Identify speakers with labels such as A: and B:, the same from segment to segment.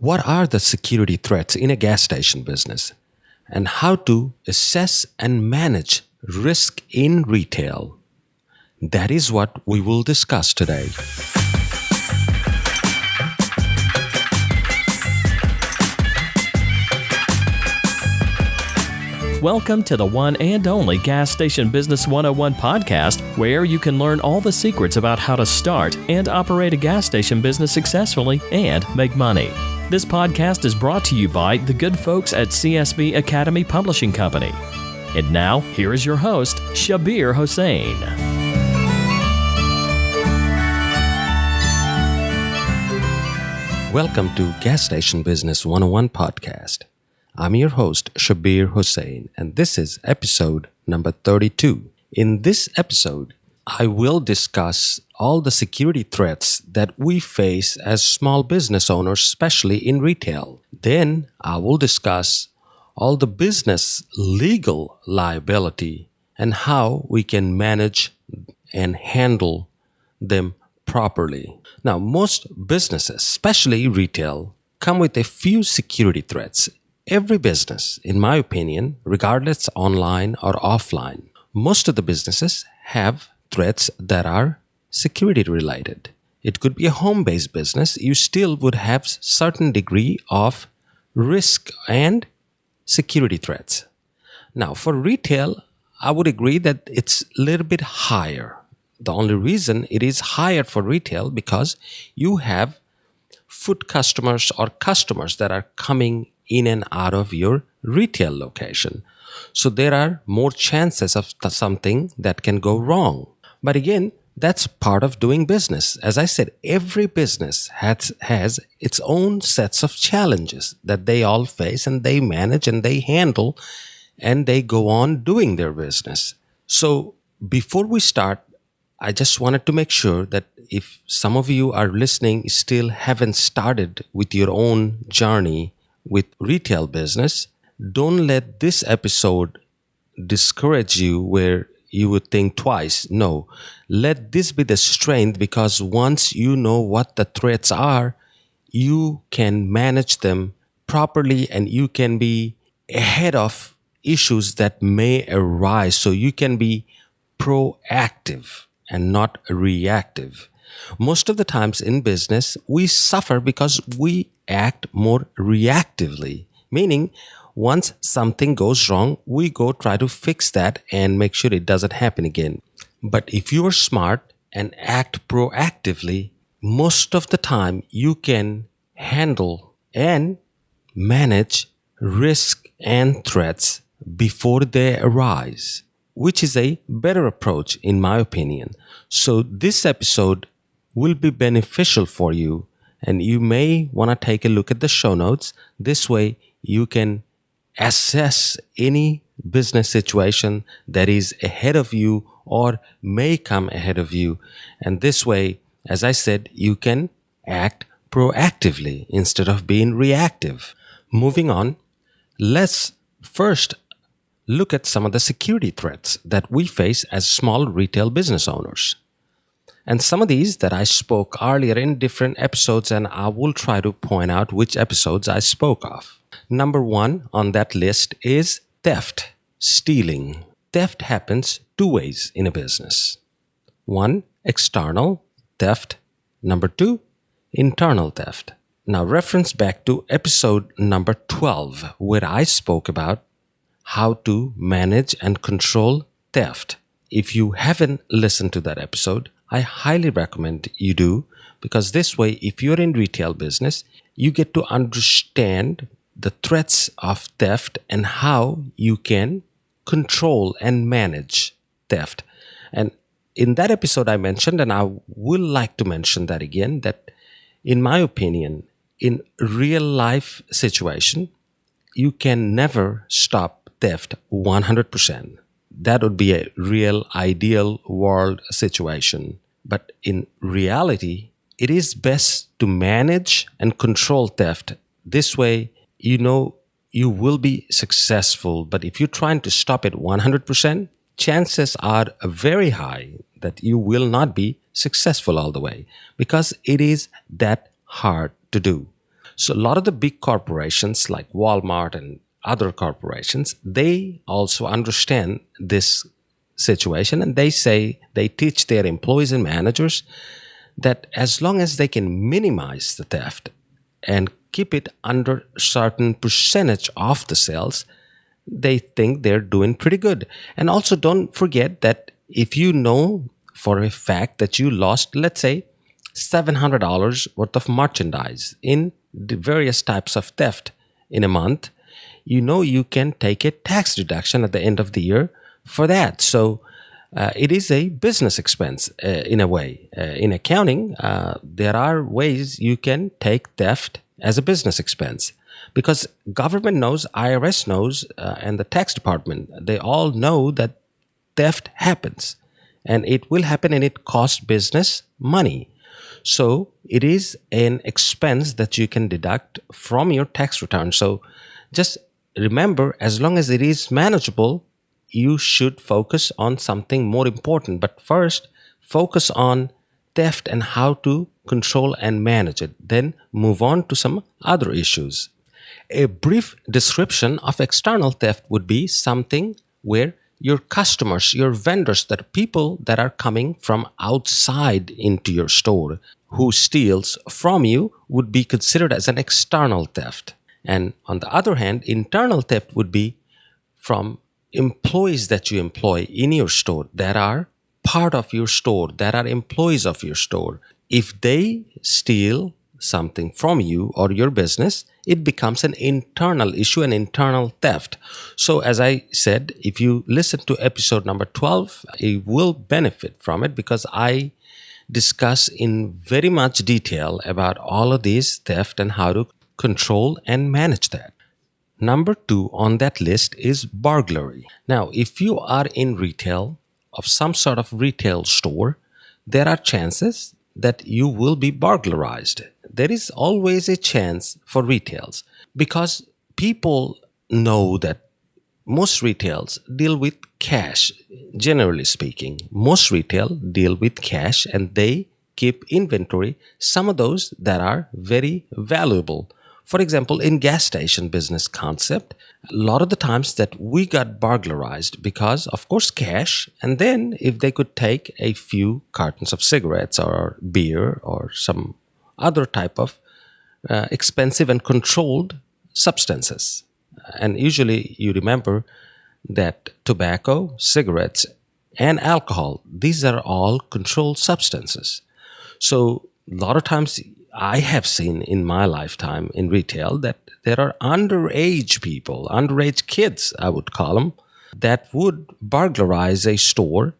A: what are the security threats in a gas station business, and how to assess and manage risk in retail. That is what we will discuss today.
B: Welcome to the one and only Gas Station Business 101 podcast, where you can learn all the secrets about how to start and operate a gas station business successfully and make money. This podcast is brought to you by the good folks at CSB Academy Publishing Company. And now, here is your host, Shabir Hossain.
A: Welcome to Gas Station Business 101 podcast. I'm your host, Shabir Hossain, and this is episode number 32. In this episode, I will discuss all the security threats that we face as small business owners, especially in retail. Then I will discuss all the business legal liability and how we can manage and handle them properly. Now, most businesses, especially retail, come with a few security threats. Every business, in my opinion, regardless online or offline, most of the businesses have threats that are security related. It could be a home-based business. You still would have certain degree of risk and security threats. Now, for retail, I would agree that it's a little bit higher. The only reason it is higher for retail because you have food customers or customers that are coming in and out of your retail location. So there are more chances of something that can go wrong. But again, that's part of doing business. As I said, every business has its own sets of challenges that they all face and they manage and they handle and they go on doing their business. So before we start, I just wanted to make sure that if some of you are listening still haven't started with your own journey with retail business, don't let this episode discourage you where you would think twice. No, let this be the strength, because once you know what the threats are, you can manage them properly and you can be ahead of issues that may arise. So you can be proactive and not reactive. Most of the times in business, we suffer because we act more reactively, meaning once something goes wrong, we go try to fix that and make sure it doesn't happen again. But if you are smart and act proactively, most of the time you can handle and manage risk and threats before they arise, which is a better approach in my opinion. So this episode will be beneficial for you, and you may want to take a look at the show notes. This way you can assess any business situation that is ahead of you or may come ahead of you. And this way, as I said, you can act proactively instead of being reactive. Moving on, let's first look at some of the security threats that we face as small retail business owners. And some of these that I spoke earlier in different episodes, and I will try to point out which episodes I spoke of. Number one on that list is theft, stealing. Theft happens two ways in a business. One, external theft. Number two, internal theft. Now, reference back to episode number 12, where I spoke about how to manage and control theft. If you haven't listened to that episode, I highly recommend you do, because this way, if you're in retail business, you get to understand the threats of theft and how you can control and manage theft. And in that episode I mentioned, and I will like to mention that again, that in my opinion, in real life situation, you can never stop theft 100%. That would be a real ideal world situation. But in reality, it is best to manage and control theft. This way, you know you will be successful. But if you're trying to stop it 100%, chances are very high that you will not be successful all the way, because it is that hard to do. So a lot of the big corporations like Walmart and other corporations, they also understand this situation, and they teach their employees and managers that as long as they can minimize the theft and keep it under a certain percentage of the sales, they think they're doing pretty good. And also don't forget that if you know for a fact that you lost, let's say, $700 worth of merchandise in the various types of theft in a month, you know you can take a tax deduction at the end of the year for that. So it is a business expense in a way. In accounting, there are ways you can take theft as a business expense, because government knows, IRS knows, and the tax department, they all know that theft happens, and it will happen, and it costs business money. So it is an expense that you can deduct from your tax return. So just remember, as long as it is manageable, you should focus on something more important. But first, focus on theft and how to control and manage it. Then move on to some other issues. A brief description of external theft would be something where your customers, your vendors, that are people that are coming from outside into your store who steals from you, would be considered as an external theft. And on the other hand, internal theft would be from employees that you employ in your store that are part of your store, that are employees of your store. If they steal something from you or your business, it becomes an internal issue, an internal theft. So as I said, if you listen to episode number 12, you will benefit from it, because I discuss in very much detail about all of these theft and how to control and manage that. Number 2 on that list is burglary. Now, if you are in retail of some sort of retail store, there are chances that you will be burglarized. There is always a chance for retails, because people know that most retails deal with cash. Generally speaking, most retail deal with cash, and they keep inventory, some of those that are very valuable. For example, in gas station business concept, a lot of the times that we got burglarized because, of course, cash, and then if they could take a few cartons of cigarettes or beer or some other type of expensive and controlled substances. And usually you remember that tobacco, cigarettes, and alcohol, these are all controlled substances. So a lot of times I have seen in my lifetime in retail that there are underage people, underage kids, I would call them, that would burglarize a store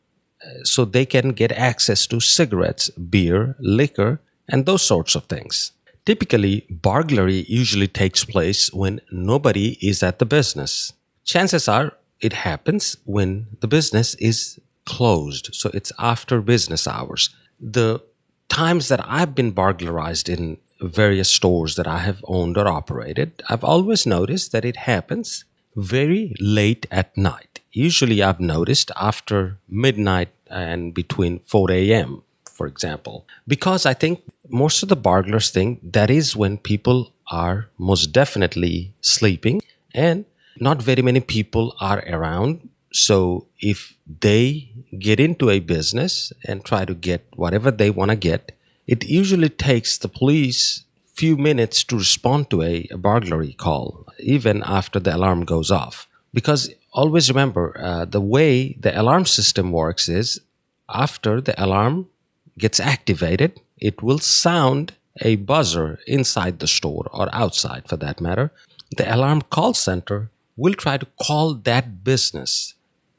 A: so they can get access to cigarettes, beer, liquor, and those sorts of things. Typically, burglary usually takes place when nobody is at the business. Chances are it happens when the business is closed, so it's after business hours. The times that I've been burglarized in various stores that I have owned or operated, I've always noticed that it happens very late at night. Usually I've noticed after midnight and between 4 a.m., for example, because I think most of the burglars think that is when people are most definitely sleeping and not very many people are around. So if they get into a business and try to get whatever they want to get, it usually takes the police few minutes to respond to a burglary call, even after the alarm goes off. Because always remember, the way the alarm system works is after the alarm gets activated, it will sound a buzzer inside the store or outside for that matter. The alarm call center will try to call that business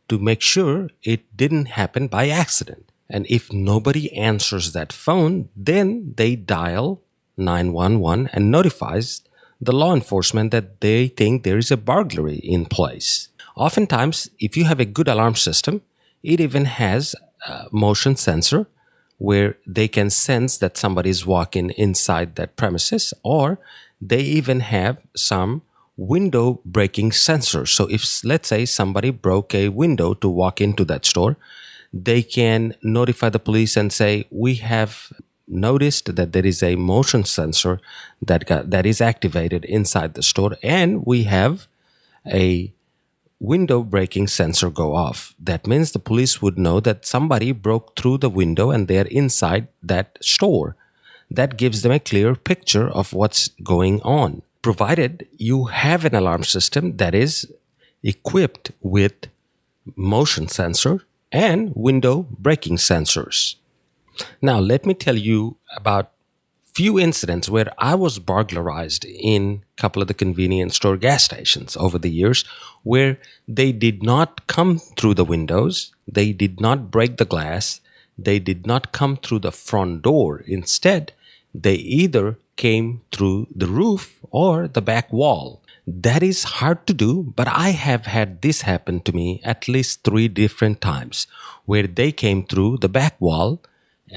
A: to make sure it didn't happen by accident. And if nobody answers that phone, then they dial 911 and notifies the law enforcement that they think there is a burglary in place. Oftentimes, if you have a good alarm system, it even has a motion sensor where they can sense that somebody is walking inside that premises, or they even have some window breaking sensors. So if, let's say, somebody broke a window to walk into that store, they can notify the police and say, we have noticed that there is a motion sensor that is activated inside the store, and we have a window breaking sensor go off. That means the police would know that somebody broke through the window and they're inside that store. That gives them a clear picture of what's going on, provided you have an alarm system that is equipped with motion sensor and window breaking sensors. Now, let me tell you about few incidents where I was burglarized in a couple of the convenience store gas stations over the years, where they did not come through the windows, they did not break the glass, they did not come through the front door. Instead, they either came through the roof or the back wall. That is hard to do, but I have had this happen to me at least 3 different times, where they came through the back wall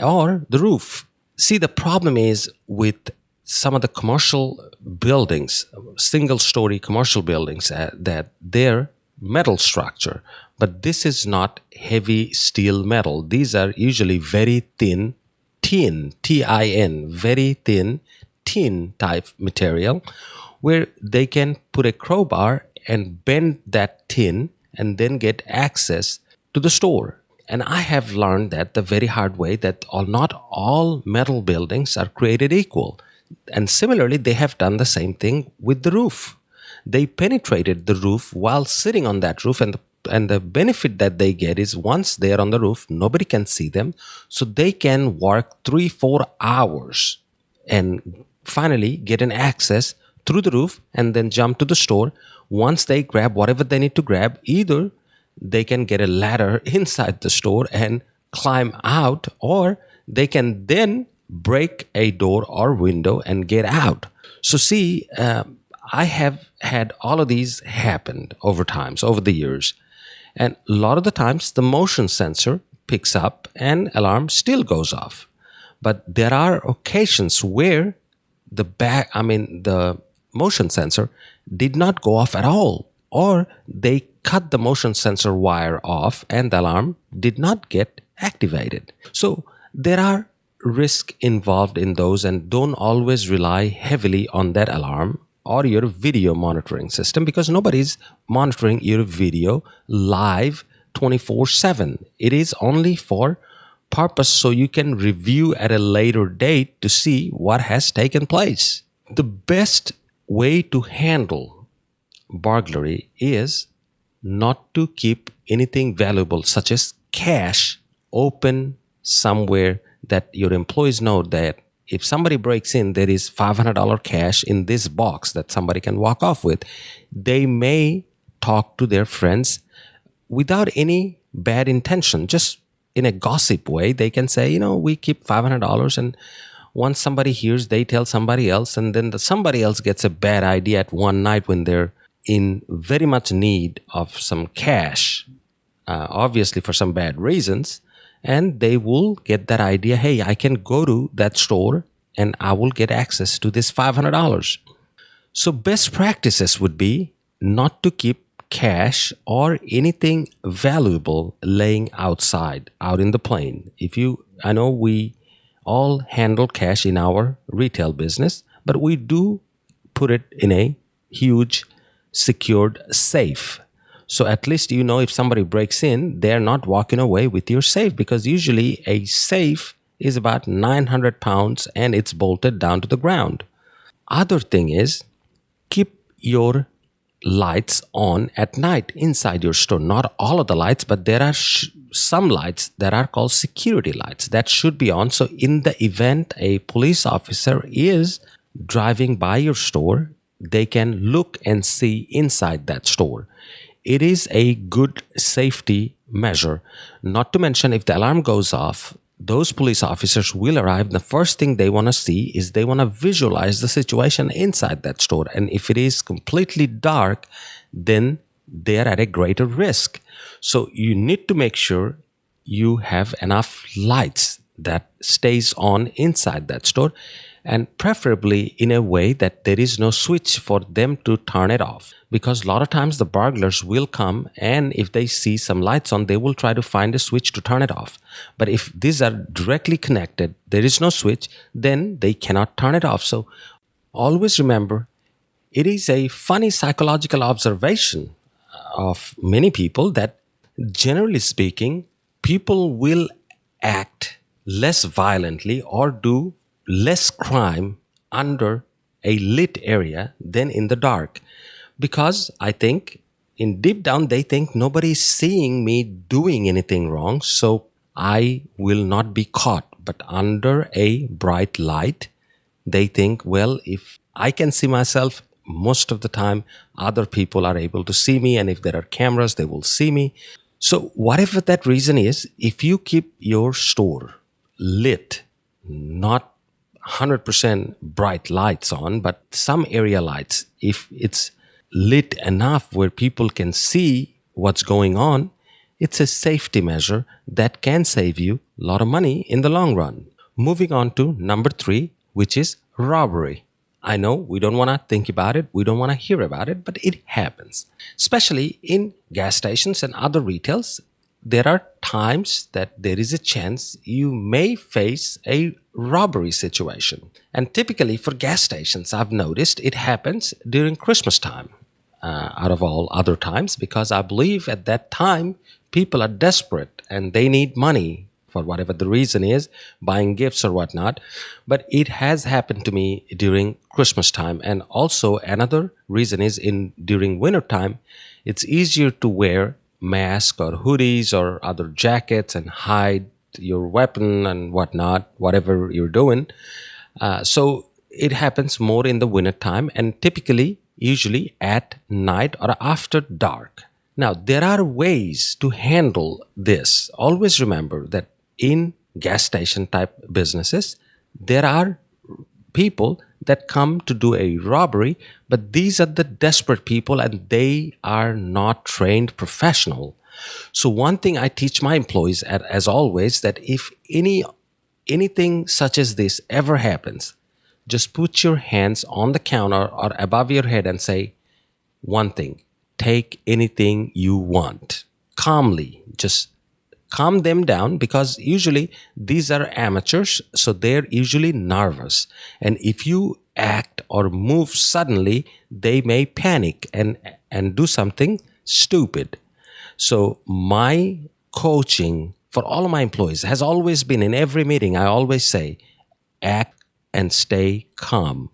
A: or the roof. See, the problem is with some of the commercial buildings, single-story commercial buildings, that they're metal structure, but this is not heavy steel metal. These are usually very thin tin, T-I-N, very thin tin type material, where they can put a crowbar and bend that tin and then get access to the store. And I have learned that the very hard way, that not all metal buildings are created equal. And similarly, they have done the same thing with the roof. They penetrated the roof while sitting on that roof, and the benefit that they get is once they are on the roof, nobody can see them. So they can work 3-4 hours and finally get an access through the roof and then jump to the store. Once they grab whatever they need to grab, either they can get a ladder inside the store and climb out, or they can then break a door or window and get out. So see, I have had all of these happen over the years. And a lot of the times the motion sensor picks up and alarm still goes off. But there are occasions where the motion sensor did not go off at all, or they cut the motion sensor wire off and the alarm did not get activated. So there are risks involved in those, and don't always rely heavily on that alarm or your video monitoring system, because nobody's monitoring your video live 24/7. It is only for purpose so you can review at a later date to see what has taken place. The best way to handle burglary is not to keep anything valuable such as cash open somewhere that your employees know that if somebody breaks in, there is $500 cash in this box that somebody can walk off with. They may talk to their friends without any bad intention, just in a gossip way. They can say, we keep $500, and once somebody hears, they tell somebody else, and then somebody else gets a bad idea at one night when they're in very much need of some cash, obviously for some bad reasons, and they will get that idea, hey, I can go to that store and I will get access to this $500. So best practices would be not to keep cash or anything valuable laying outside, out in the plain. I know we all handle cash in our retail business, but we do put it in a huge secured safe. So at least if somebody breaks in, they're not walking away with your safe, because usually a safe is about 900 pounds and it's bolted down to the ground. Other thing is, keep your lights on at night inside your store. Not all of the lights, but there are some lights that are called security lights that should be on. So in the event a police officer is driving by your store, they can look and see inside that store. It is a good safety measure. Not to mention, if the alarm goes off, those police officers will arrive. The first thing they want to see is they want to visualize the situation inside that store. And if it is completely dark, then they're at a greater risk. So you need to make sure you have enough lights that stays on inside that store. and preferably in a way that there is no switch for them to turn it off. Because a lot of times the burglars will come, and if they see some lights on, they will try to find a switch to turn it off. But if these are directly connected, there is no switch, then they cannot turn it off. So always remember, it is a funny psychological observation of many people that, generally speaking, people will act less violently or do less crime under a lit area than in the dark. Because I think in deep down they think nobody is seeing me doing anything wrong, so I will not be caught. But under a bright light, they think, well, if I can see myself, most of the time other people are able to see me, and if there are cameras, they will see me. So whatever that reason is, if you keep your store lit, not 100% bright lights on, but some area lights, if it's lit enough where people can see what's going on, it's a safety measure that can save you a lot of money in the long run. Moving on to number 3, which is robbery. I know we don't want to think about it, we don't want to hear about it, but it happens. Especially in gas stations and other retails, there are times that there is a chance you may face a robbery situation. And typically for gas stations, I've noticed it happens during Christmas time, out of all other times, because I believe at that time people are desperate and they need money for whatever the reason is, buying gifts or whatnot. But it has happened to me during Christmas time. And also another reason is during winter time, it's easier to wear masks or hoodies or other jackets and hide your weapon and whatnot, whatever you're doing. So it happens more in the winter time, and typically, usually at night or after dark. Now, there are ways to handle this. Always remember that in gas station type businesses, there are people that come to do a robbery, but these are the desperate people and they are not trained professional. So one thing I teach my employees, as always, that if anything such as this ever happens, just put your hands on the counter or above your head and say one thing: take anything you want. Calmly, just calm them down, because usually these are amateurs, so they're usually nervous. And if you act or move suddenly, they may panic and do something stupid. So my coaching for all of my employees has always been, in every meeting, I always say, act and stay calm.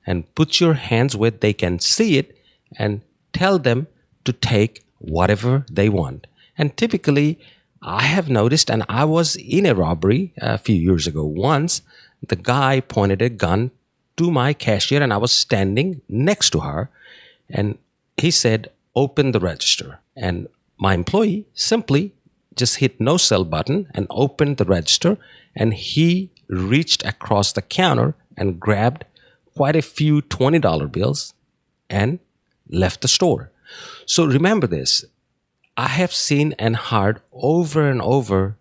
A: And put your hands where they can see it and tell them to take whatever they want. And typically, I have noticed, and I was in a robbery a few years ago. Once, the guy pointed a gun to my cashier and I was standing next to her, and he said, open the register. And my employee simply just hit no sell button and opened the register, and he reached across the counter and grabbed quite a few $20 bills and left the store. So remember this. I have seen and heard over and over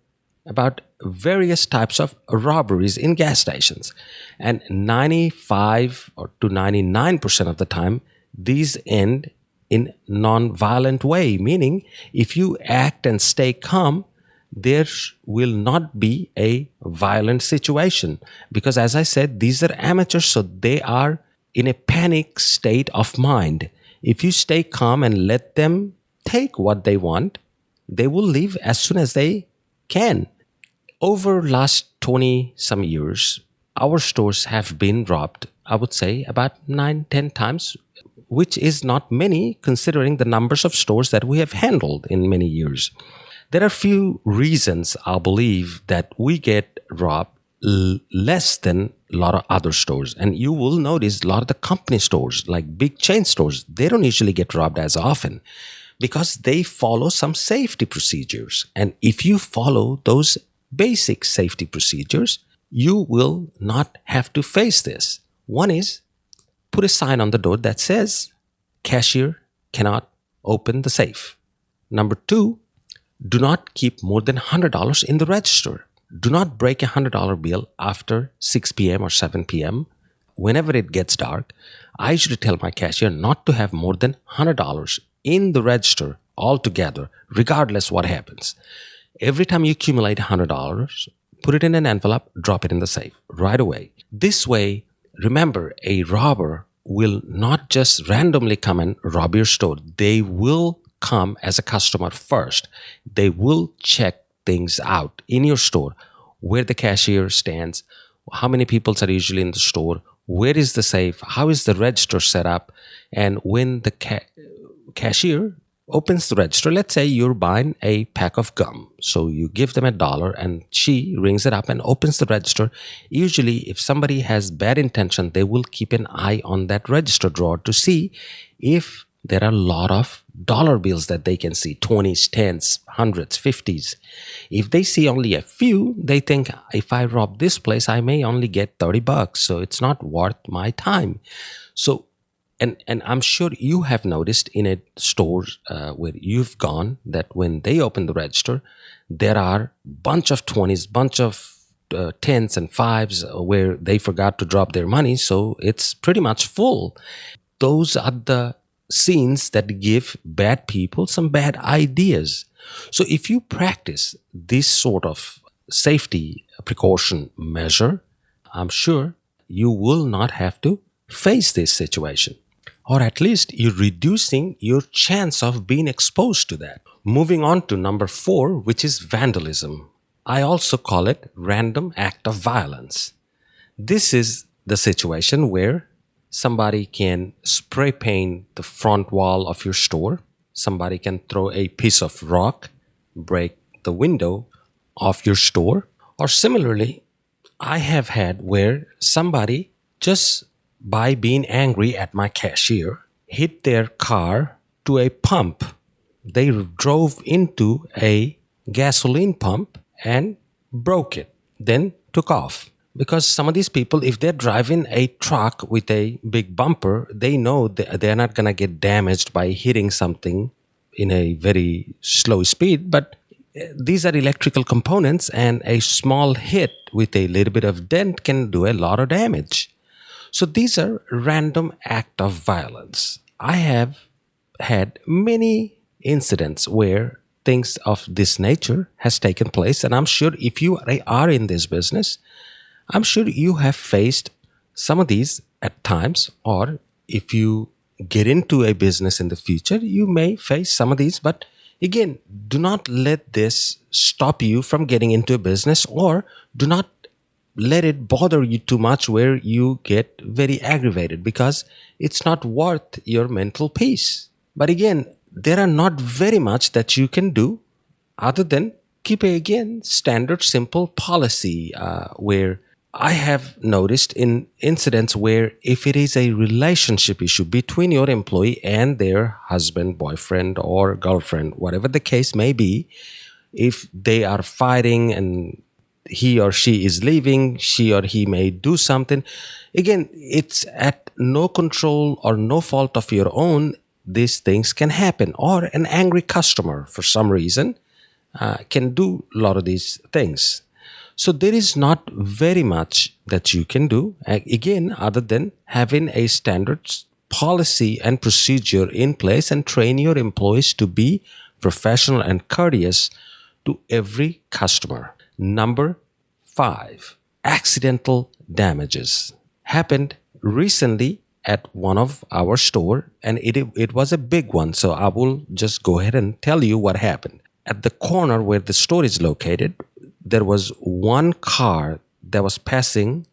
A: about various types of robberies in gas stations. And 95 or to 99% of the time, these end in non-violent way, meaning if you act and stay calm, there will not be a violent situation. Because as I said, these are amateurs, so they are in a panic state of mind. If you stay calm and let them take what they want, they will leave as soon as they can. Over last 20 some years, our stores have been robbed, I would say about 9-10 times, which is not many considering the numbers of stores that we have handled in many years. There are few reasons I believe that we get robbed less than a lot of other stores. And you will notice a lot of the company stores, like big chain stores, they don't usually get robbed as often, because they follow some safety procedures. And if you follow those basic safety procedures, you will not have to face this. One is, put a sign on the door that says, cashier cannot open the safe. Number 2, do not keep more than $100 in the register. Do not break a $100 bill after 6 p.m. or 7 p.m. Whenever it gets dark, I usually tell my cashier not to have more than $100 in the register altogether, regardless what happens. Every time you accumulate $100, put it in an envelope, drop it in the safe right away. This way, remember, a robber will not just randomly come and rob your store. They will come as a customer first. They will check things out in your store, where the cashier stands, how many people are usually in the store, where is the safe, how is the register set up, and when the cashier opens the register, let's say you're buying a pack of gum. So you give them $1 and she rings it up and opens the register. Usually, if somebody has bad intention, they will keep an eye on that register drawer to see if there are a lot of dollar bills that they can see, 20s, 10s, 100s, 50s. If they see only a few, they think, if I rob this place, I may only get $30, so it's not worth my time. So, and I'm sure you have noticed in a store where you've gone that when they open the register, there are bunch of 20s, bunch of 10s and 5s where they forgot to drop their money, so it's pretty much full. Those are the scenes that give bad people some bad ideas. So if you practice this sort of safety precaution measure, I'm sure you will not have to face this situation. Or at least you're reducing your chance of being exposed to that. Moving on to number 4, which is vandalism. I also call it random act of violence. This is the situation where somebody can spray paint the front wall of your store. Somebody can throw a piece of rock, break the window of your store. Or similarly, I have had where somebody just by being angry at my cashier, hit their car to a pump. They drove into a gasoline pump and broke it, then took off. Because some of these people, if they're driving a truck with a big bumper, they know they're not going to get damaged by hitting something in a very slow speed. But these are electrical components, and a small hit with a little bit of dent can do a lot of damage. So these are random acts of violence. I have had many incidents where things of this nature has taken place. And I'm sure if you are in this business, I'm sure you have faced some of these at times. Or if you get into a business in the future, you may face some of these. But again, do not let this stop you from getting into a business, or do not let it bother you too much where you get very aggravated, because it's not worth your mental peace. But again, there are not very much that you can do other than keep a standard simple policy where I have noticed in incidents where if it is a relationship issue between your employee and their husband, boyfriend, or girlfriend, whatever the case may be, if they are fighting and he or she is leaving, she or he may do something. Again, it's at no control or no fault of your own. These things can happen. Or an angry customer for some reason can do a lot of these things. So there is not very much that you can do, again, other than having a standard policy and procedure in place and train your employees to be professional and courteous to every customer. Number 5, accidental damages. Happened recently at one of our store, and it was a big one. So I will just go ahead and tell you what happened. At the corner where the store is located, there was one car that was passing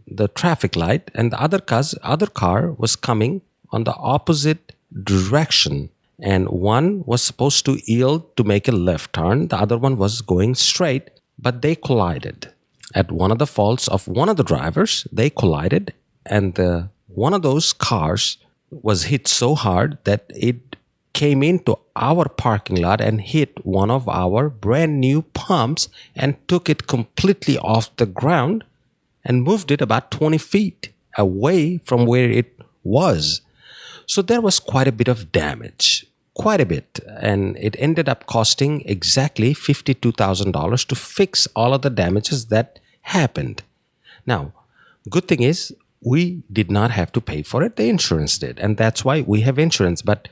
A: the traffic light, and the other car was coming on the opposite direction. And one was supposed to yield to make a left turn. The other one was going straight, but they collided. At one of the faults of one of the drivers, they collided, and one of those cars was hit so hard that it came into our parking lot and hit one of our brand new pumps and took it completely off the ground and moved it about 20 feet away from where it was. So there was quite a bit of damage. quite a bit, and it ended up costing exactly $52,000 to fix all of the damages that happened. Now, good thing is we did not have to pay for it. The insurance did, and that's why we have insurance. But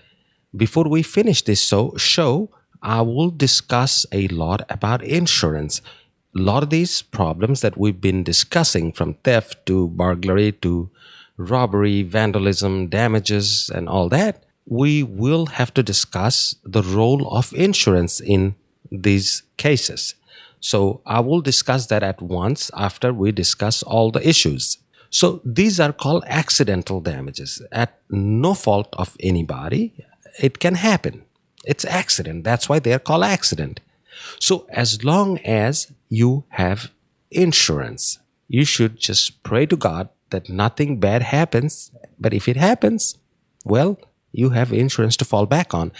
A: before we finish this show, I will discuss a lot about insurance. A lot of these problems that we've been discussing, from theft to burglary to robbery, vandalism, damages, and all that, we will have to discuss the role of insurance in these cases. So I will discuss that at once after we discuss all the issues. So these are called accidental damages. At no fault of anybody, it can happen. It's accident. That's why they're called accident. So as long as you have insurance, you should just pray to God that nothing bad happens. But if it happens, well, you have insurance to fall back on.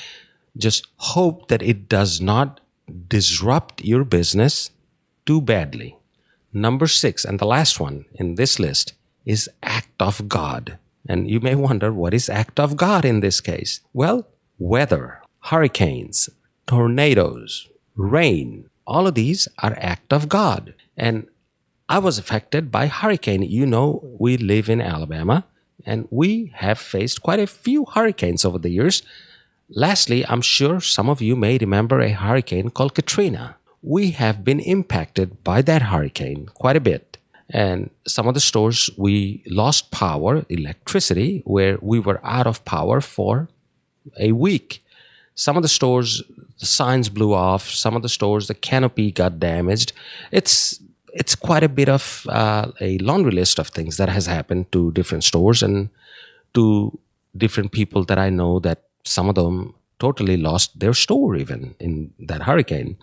A: Just hope that it does not disrupt your business too badly. Number 6, and the last one in this list, is act of God. And you may wonder, what is act of God in this case? Well, weather, hurricanes, tornadoes, rain, all of these are act of God. And I was affected by hurricane. You know, we live in Alabama, and we have faced quite a few hurricanes over the years. Lastly, I'm sure some of you may remember a hurricane called Katrina. We have been impacted by that hurricane quite a bit. And some of the stores, we lost power, electricity, where we were out of power for a week. Some of the stores, the signs blew off. Some of the stores, the canopy got damaged. It's quite a bit of a laundry list of things that has happened to different stores and to different people that I know, that some of them totally lost their store even in that hurricane.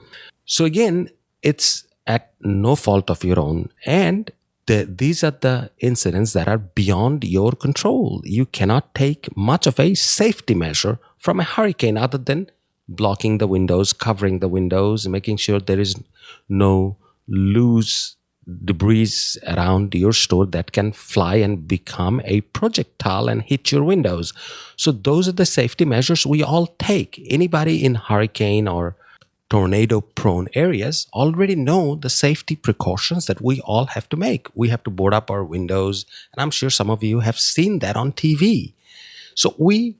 A: So again, it's at no fault of your own. And these are the incidents that are beyond your control. You cannot take much of a safety measure from a hurricane other than blocking the windows, covering the windows, making sure there is no loose debris around your store that can fly and become a projectile and hit your windows. So those are the safety measures we all take. Anybody in hurricane or tornado prone areas already know the safety precautions that we all have to make. We have to board up our windows, and I'm sure some of you have seen that on TV. So we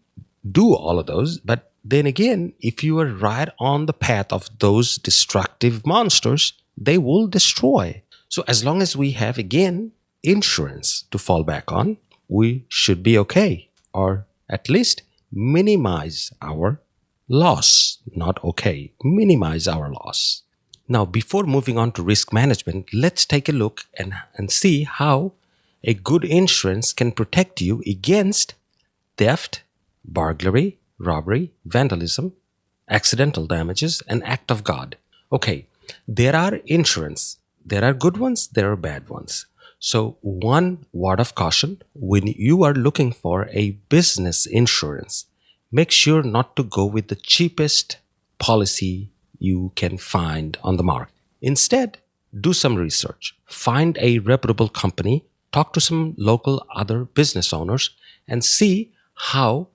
A: do all of those, but then again, if you are right on the path of those destructive monsters, they will destroy. So as long as we have, again, insurance to fall back on, we should be okay, or at least minimize our loss. Not okay, minimize our loss. Now, before moving on to risk management, let's take a look and see how a good insurance can protect you against theft, burglary, robbery, vandalism, accidental damages, and act of God. Okay, there are insurance. There are good ones, there are bad ones. So one word of caution: when you are looking for a business insurance, make sure not to go with the cheapest policy you can find on the market. Instead, do some research. Find a reputable company, talk to some local other business owners, and see how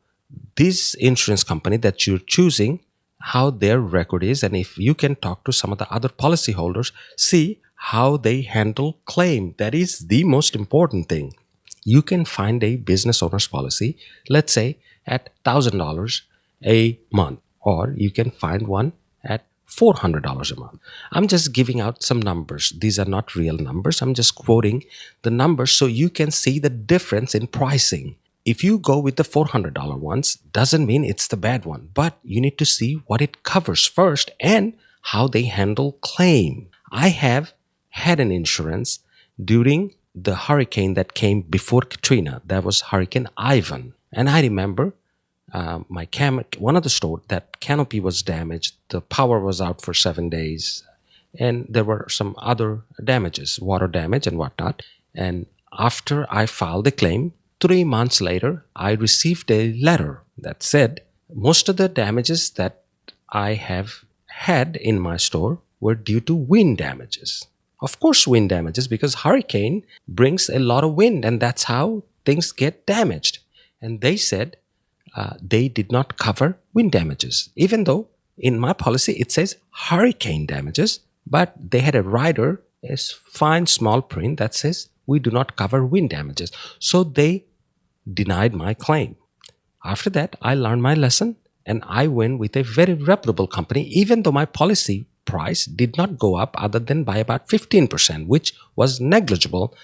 A: this insurance company that you're choosing, how their record is. And if you can talk to some of the other policyholders, see how they handle claim. That is the most important thing. You can find a business owner's policy, let's say, at $1,000 a month, or you can find one at $400 a month. I'm just giving out some numbers. These are not real numbers. I'm just quoting the numbers so you can see the difference in pricing. If you go with the $400 ones, doesn't mean it's the bad one, but you need to see what it covers first and how they handle claim. I have had an insurance during the hurricane that came before Katrina. That was Hurricane Ivan. And I remember one of the stores, that canopy was damaged. The power was out for 7 days. And there were some other damages, water damage and whatnot. And after I filed the claim, 3 months later, I received a letter that said most of the damages that I have had in my store were due to wind damages. Of course, wind damages, because hurricane brings a lot of wind, and that's how things get damaged. And they said they did not cover wind damages, even though in my policy it says hurricane damages, but they had a rider, a fine small print that says we do not cover wind damages. So they denied my claim. After that, I learned my lesson and I went with a very reputable company, even though my policy price did not go up other than by about 15%, which was negligible.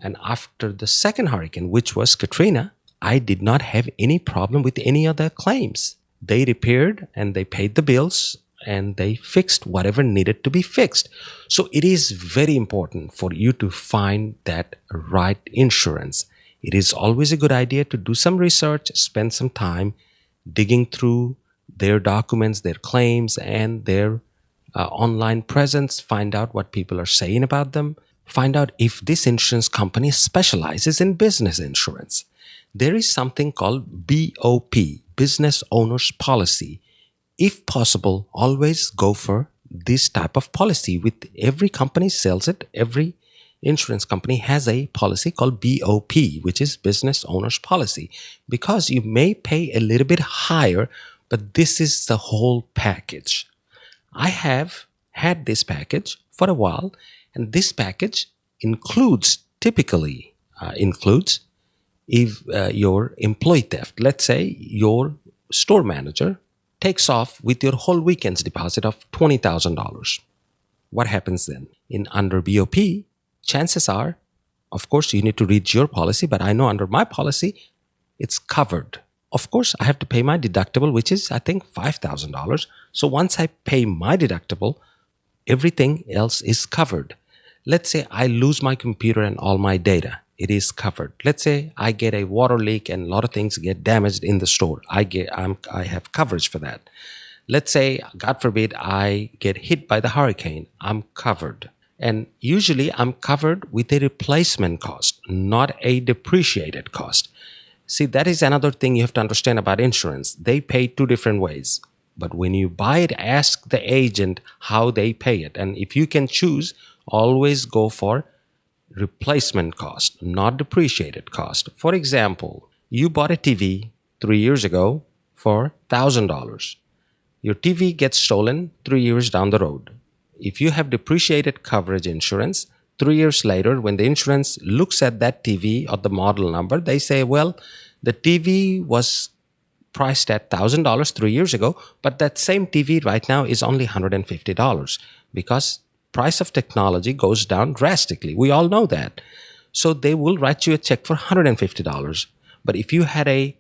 A: And after the second hurricane, which was Katrina, I did not have any problem with any other claims. They repaired and they paid the bills and they fixed whatever needed to be fixed. So it is very important for you to find that right insurance. It is always a good idea to do some research, spend some time digging through their documents, their claims, and their online presence, find out what people are saying about them, find out if this insurance company specializes in business insurance. There is something called BOP, Business Owner's Policy. If possible, always go for this type of policy. With every company sells it, every insurance company has a policy called BOP, which is Business Owner's Policy, because you may pay a little bit higher, but this is the whole package. I have had this package for a while, and this package typically includes if your employee theft. Let's say your store manager takes off with your whole weekend's deposit of $20,000. What happens then? Under BOP, chances are, of course, you need to read your policy, but I know under my policy, it's covered. Of course, I have to pay my deductible, which is, I think, $5,000. So once I pay my deductible, everything else is covered. Let's say I lose my computer and all my data. It is covered. Let's say I get a water leak and a lot of things get damaged in the store. I have coverage for that. Let's say, God forbid, I get hit by the hurricane. I'm covered. And usually I'm covered with a replacement cost, not a depreciated cost. See, that is another thing you have to understand about insurance. They pay two different ways. But when you buy it, ask the agent how they pay it. And if you can choose, always go for replacement cost, not depreciated cost. For example, you bought a TV 3 years ago for $1,000. Your TV gets stolen 3 years down the road. If you have depreciated coverage insurance, 3 years later, when the insurance looks at that TV or the model number, they say, well, the TV was priced at $1,000 3 years ago, but that same TV right now is only $150 because price of technology goes down drastically. We all know that. So they will write you a check for $150. But if you had a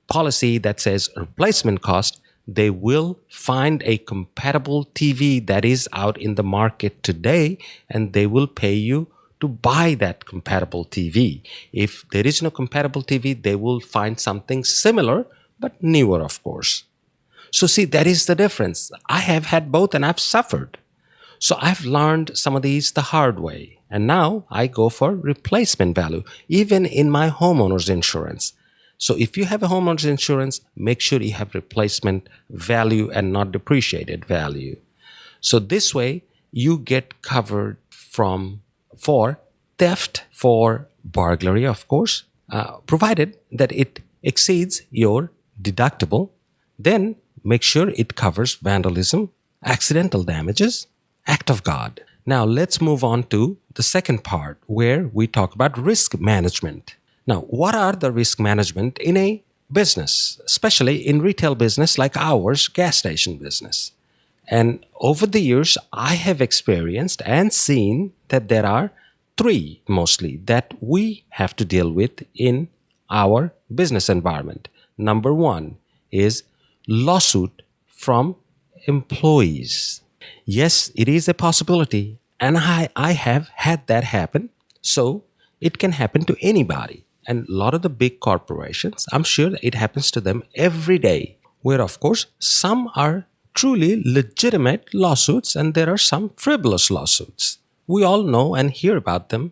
A: policy that says replacement cost, they will find a compatible TV that is out in the market today, and they will pay you to buy that compatible TV. If there is no compatible TV, they will find something similar, but newer, of course. So see, that is the difference. I have had both and I've suffered. So I've learned some of these the hard way. And now I go for replacement value, even in my homeowner's insurance. So if you have a homeowner's insurance, make sure you have replacement value and not depreciated value. So this way you get covered for theft, for burglary, of course, provided that it exceeds your deductible. Then make sure it covers vandalism, accidental damages, act of God. Now let's move on to the second part where we talk about risk management. Now, what are the risk management in a business, especially in retail business like ours, gas station business? And over the years, I have experienced and seen that there are three mostly that we have to deal with in our business environment. Number one is lawsuit from employees. Yes, it is a possibility, and I have had that happen. So it can happen to anybody. And a lot of the big corporations, I'm sure that it happens to them every day, where, of course, some are truly legitimate lawsuits and there are some frivolous lawsuits. We all know and hear about them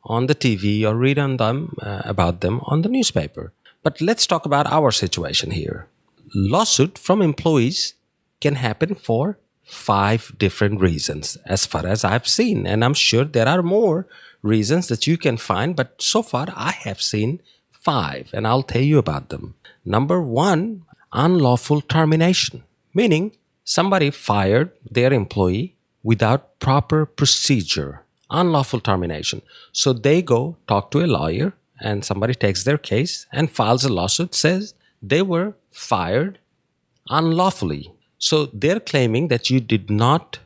A: on the TV or read on them about them on the newspaper. But let's talk about our situation here. Lawsuit from employees can happen for 5 different reasons, as far as I've seen. And I'm sure there are more reasons that you can find, but so far I have seen 5, and I'll tell you about them. Number one, unlawful termination, meaning somebody fired their employee without proper procedure. Unlawful termination. So they go talk to a lawyer and somebody takes their case and files a lawsuit, says they were fired unlawfully. So they're claiming that you did not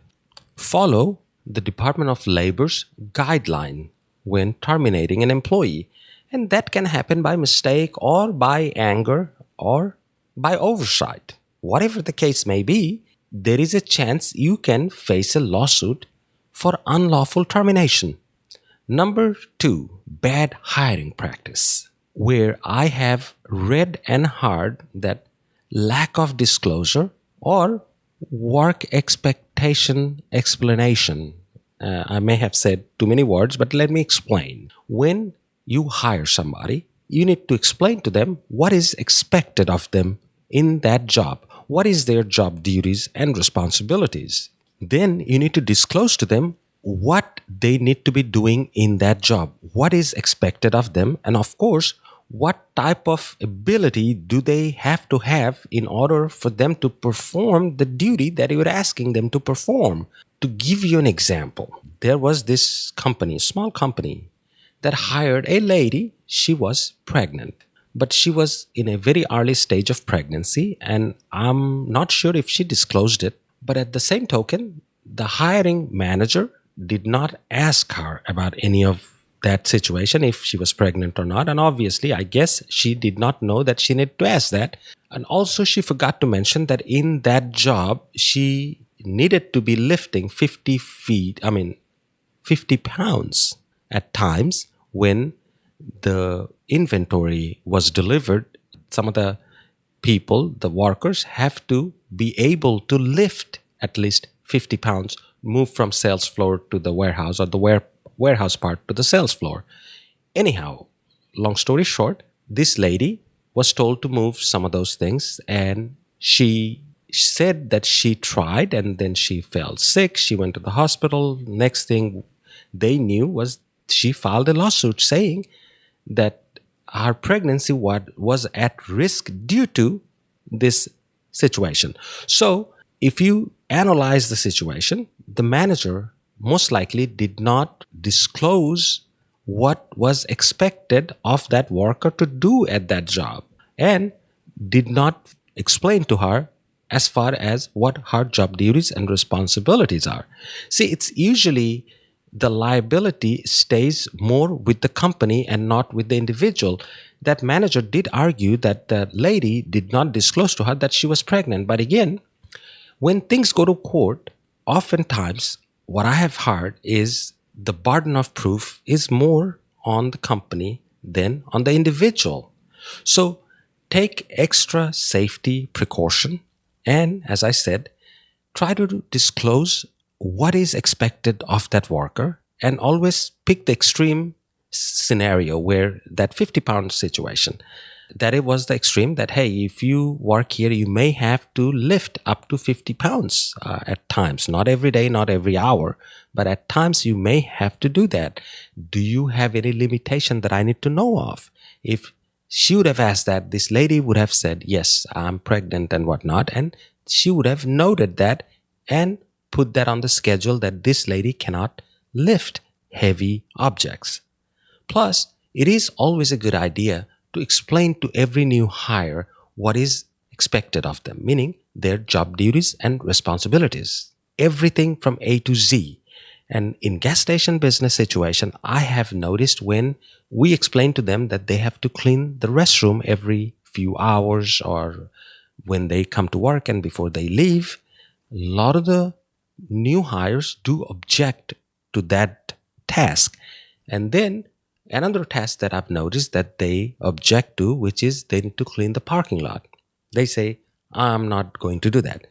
A: follow the Department of Labor's guideline when terminating an employee. And that can happen by mistake or by anger or by oversight. Whatever the case may be, there is a chance you can face a lawsuit for unlawful termination. Number two, bad hiring practice, where I have read and heard that lack of disclosure or work expectation explanation. I may have said too many words, but let me explain. When you hire somebody, you need to explain to them what is expected of them in that job. What is their job duties and responsibilities? Then you need to disclose to them what they need to be doing in that job, what is expected of them, and of course, what type of ability do they have to have in order for them to perform the duty that you're asking them to perform. To give you an example, there was this company, small company, that hired a lady. She was pregnant, but she was in a very early stage of pregnancy, and I'm not sure if she disclosed it. But at the same token, the hiring manager did not ask her about any of that situation, if she was pregnant or not. And obviously, I guess she did not know that she needed to ask that. And also, she forgot to mention that in that job, she needed to be lifting 50 pounds at times when the inventory was delivered. Some of the people, the workers, have to be able to lift at least 50 pounds, move from sales floor to the warehouse, or the warehouse part to the sales floor. Anyhow, long story short, this lady was told to move some of those things, and she said that she tried and then she fell sick. She went to the hospital. Next thing they knew was she filed a lawsuit saying that her pregnancy was at risk due to this situation. So if you analyze the situation, the manager most likely did not disclose what was expected of that worker to do at that job, and did not explain to her as far as what her job duties and responsibilities are. See, it's usually the liability stays more with the company and not with the individual. That manager did argue that the lady did not disclose to her that she was pregnant. But again, when things go to court, oftentimes what I have heard is the burden of proof is more on the company than on the individual. So take extra safety precaution, and as I said, try to disclose what is expected of that worker, and always pick the extreme scenario where that 50-pound situation, that it was the extreme that, hey, if you work here, you may have to lift up to 50 pounds at times. Not every day, not every hour, but at times you may have to do that. Do you have any limitation that I need to know of? If she would have asked that, this lady would have said, yes, I'm pregnant and whatnot. And she would have noted that and put that on the schedule that this lady cannot lift heavy objects. Plus, it is always a good idea to explain to every new hire what is expected of them, meaning their job duties and responsibilities. Everything from A to Z. And in gas station business situation, I have noticed when we explain to them that they have to clean the restroom every few hours or when they come to work and before they leave, a lot of the new hires do object to that task. And then another task that I've noticed that they object to, which is they need to clean the parking lot. They say, I'm not going to do that.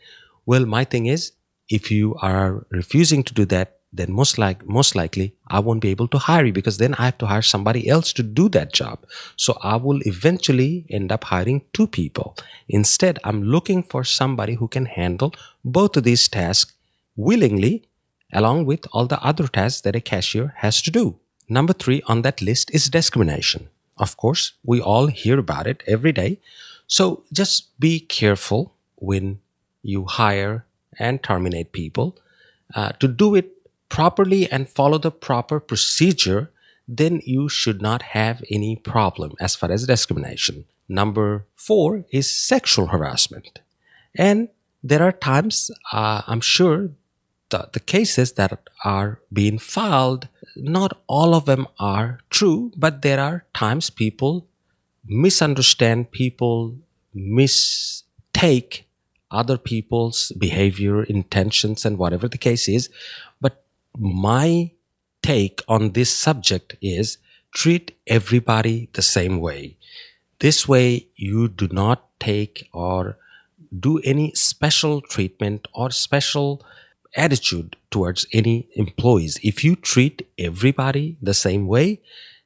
A: Well, my thing is, if you are refusing to do that, then most likely I won't be able to hire you, because then I have to hire somebody else to do that job. So I will eventually end up hiring two people. Instead, I'm looking for somebody who can handle both of these tasks willingly, along with all the other tasks that a cashier has to do. Number 3 on that list is discrimination. Of course, we all hear about it every day. So just be careful when you hire and terminate people. To do it properly and follow the proper procedure, then you should not have any problem as far as discrimination. Number 4 is sexual harassment. And there are times, I'm sure, the cases that are being filed, not all of them are true, but there are times people misunderstand, people mistake other people's behavior, intentions, and whatever the case is. But my take on this subject is treat everybody the same way. This way, you do not take or do any special treatment or special attitude towards any employees. If you treat everybody the same way,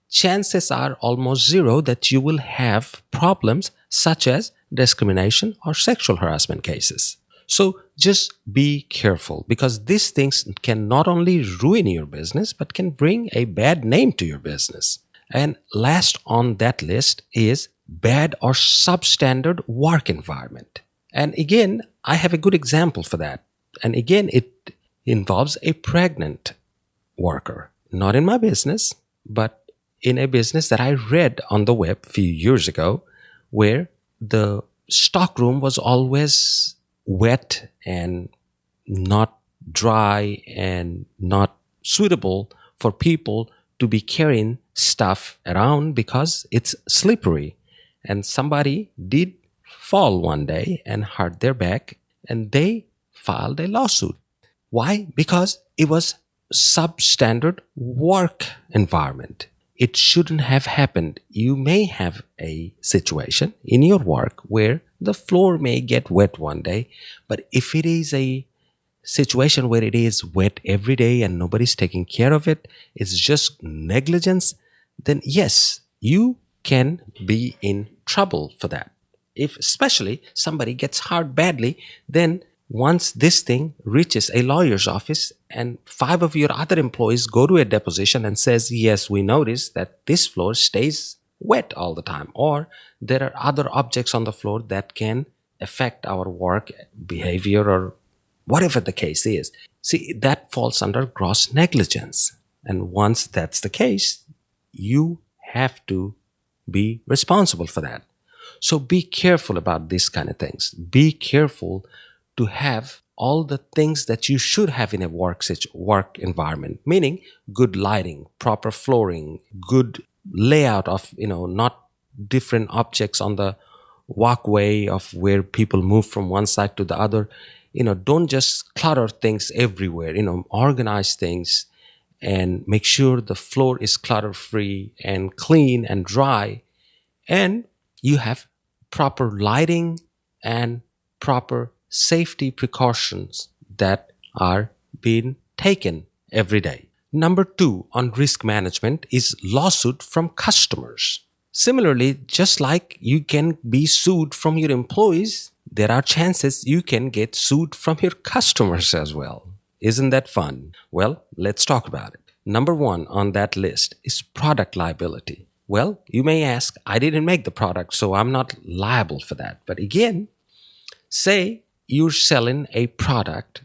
A: chances are almost zero that you will have problems such as discrimination or sexual harassment cases. So just be careful, because these things can not only ruin your business but can bring a bad name to your business. And last on that list is bad or substandard work environment. And again, I have a good example for that. And again, it involves a pregnant worker, not in my business, but in a business that I read on the web a few years ago, where the stockroom was always wet and not dry and not suitable for people to be carrying stuff around because it's slippery. And somebody did fall one day and hurt their back, and they filed a lawsuit. Why? Because it was substandard work environment. It shouldn't have happened. You may have a situation in your work where the floor may get wet one day, but if it is a situation where it is wet every day and nobody's taking care of it, it's just negligence, then yes, you can be in trouble for that. If especially somebody gets hurt badly, then once this thing reaches a lawyer's office and 5 of your other employees go to a deposition and says, yes, we noticed that this floor stays wet all the time, or there are other objects on the floor that can affect our work behavior or whatever the case is. See, that falls under gross negligence. And once that's the case, you have to be responsible for that. So be careful about these kind of things. Be careful to have all the things that you should have in a work environment, meaning good lighting, proper flooring, good layout of, not different objects on the walkway of where people move from one side to the other. Don't just clutter things everywhere. Organize things and make sure the floor is clutter-free and clean and dry. And you have proper lighting and proper safety precautions that are being taken every day. Number 2 on risk management is lawsuit from customers. Similarly, just like you can be sued from your employees, there are chances you can get sued from your customers as well. Isn't that fun? Well, let's talk about it. Number 1 on that list is product liability. Well, you may ask, I didn't make the product, so I'm not liable for that. But again, say you're selling a product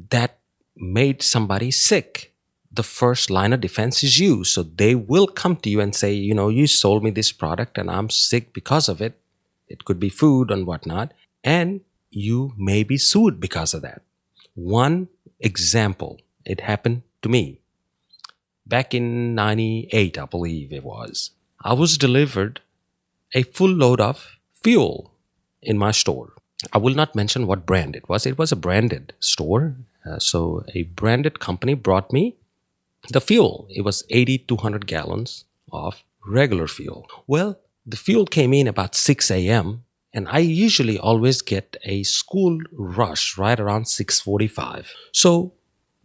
A: that made somebody sick. The first line of defense is you. So they will come to you and say, you sold me this product and I'm sick because of it. It could be food and whatnot. And you may be sued because of that. One example, it happened to me. Back in 98, I believe it was. I was delivered a full load of fuel in my store. I will not mention what brand it was. It was a branded store. So a branded company brought me the fuel. It was 80 to 100 gallons of regular fuel. Well, the fuel came in about 6 a.m. and I usually always get a school rush right around 6:45. So